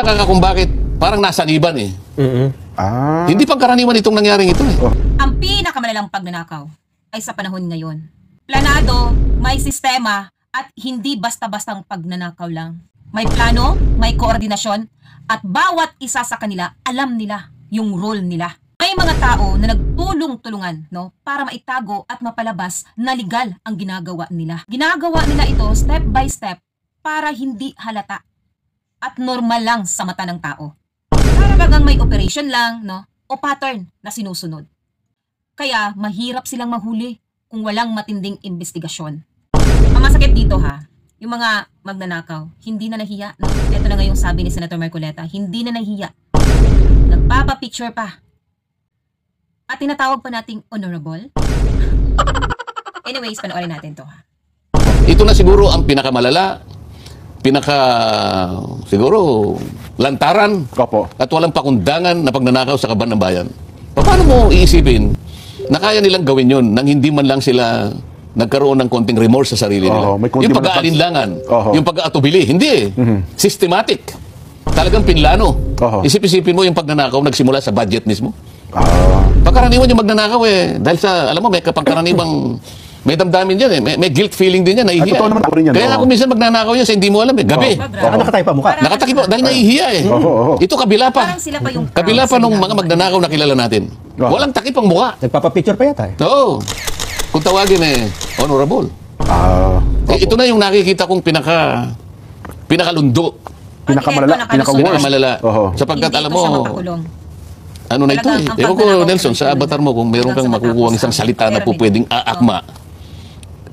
nagtataka ka kung bakit parang nasaniban eh. Ah. Hindi pang karaniwan itong nangyaring ito eh. Ang pinakamalalang pagnanakaw ay sa panahon ngayon. Planado, may sistema, at hindi basta-bastang pagnanakaw lang. May plano, may koordinasyon, at bawat isa sa kanila alam nila yung role nila. May mga tao na nagtulong-tulungan, no, para maitago at mapalabas na legal ang ginagawa nila. Ginagawa nila ito step by step para hindi halata at normal lang sa mata ng tao. Para bagang may operation lang, no, o pattern na sinusunod. Kaya mahirap silang mahuli kung walang matinding investigasyon. Ang masakit dito ha, yung mga magnanakaw, hindi na nahiya. No? Ito na nga yung sabi ni Senator Marcoleta, hindi na nahiya. Nagpapapicture pa. At tinatawag pa nating honorable. Anyways, panoorin natin to ha. Ito na siguro ang pinakamalala, siguro lantaran Opo. at walang pakundangan na pagnanakaw sa kaban ng bayan. Paano mo iisipin na kaya nilang gawin yun nang hindi man lang sila nagkaroon ng konting remorse sa sarili nila? May konti Yung man pag-aalinlangan, Oho. yung pag-aatubili, hindi eh. Systematic. Talagang pinlano. Oho. Isip-isipin mo yung pagnanakaw nagsimula sa budget mismo. Ah. Pagkaraniwan yung magnanakaw eh. Dahil sa, alam mo, may kapangkaraniwang, may damdamin yan eh. May guilt feeling din yan, nahihiya. totoo naman ako rin yan, Kaya oo. kung minsan magnanakaw yan sa hindi mo alam eh. Gabi. Nakatay pa mukha. Nakatakip mo, dahil nahihiya eh. Oho. Ito kabila pa. Parang sila pa yung Kabila pa proud sa nung mga ginagawa. magnanakaw na kilala natin. Walang takip ang mukha. Nagpapapicture pa yata eh. Oo. Kung tawagin eh, honorable. Ah. Ito na yung nakikita kong pinakalundo. Pinakamalala, pinaka-worst. Pinakamalala. Oho. Sapagkat Hindi alam ko siya mo, mapakulong. ano na ito Talagang eh. ang Ewan ko, pagnanakaw Nelson, sa ng avatar mo, kung meron kang hanggang sa makukuha matapos isang ang salita na po pyramid. pwedeng aakma,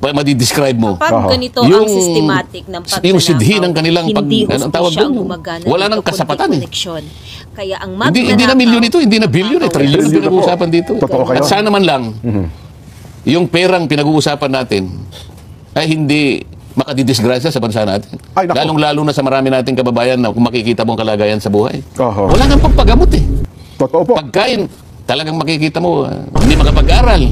madidescribe mo. Kapag Oho. ganito ang systematic ng pagnanakaw, yung sidhi ng kanilang hindi anong tawag hustisya ang doon? gumagana Wala dito, nang kasapatan kundi eh. koneksyon. Kaya ang Hindi na milyon ito, hindi na bilyon eh. Trilyon ang Trilyon na po. pinag-uusapan dito. Totoo kayo. At sana man lang, yung perang pinag-uusapan natin ay hindi makadidisgrasya sa bansa natin. Ay, naku. Lalong-lalo na sa marami nating kababayan na kung makikita mo ang kalagayan sa buhay. Oho. Wala nang pagpagamot eh. Totoo po. Pagkain, talagang makikita mo, hindi makapag-aral.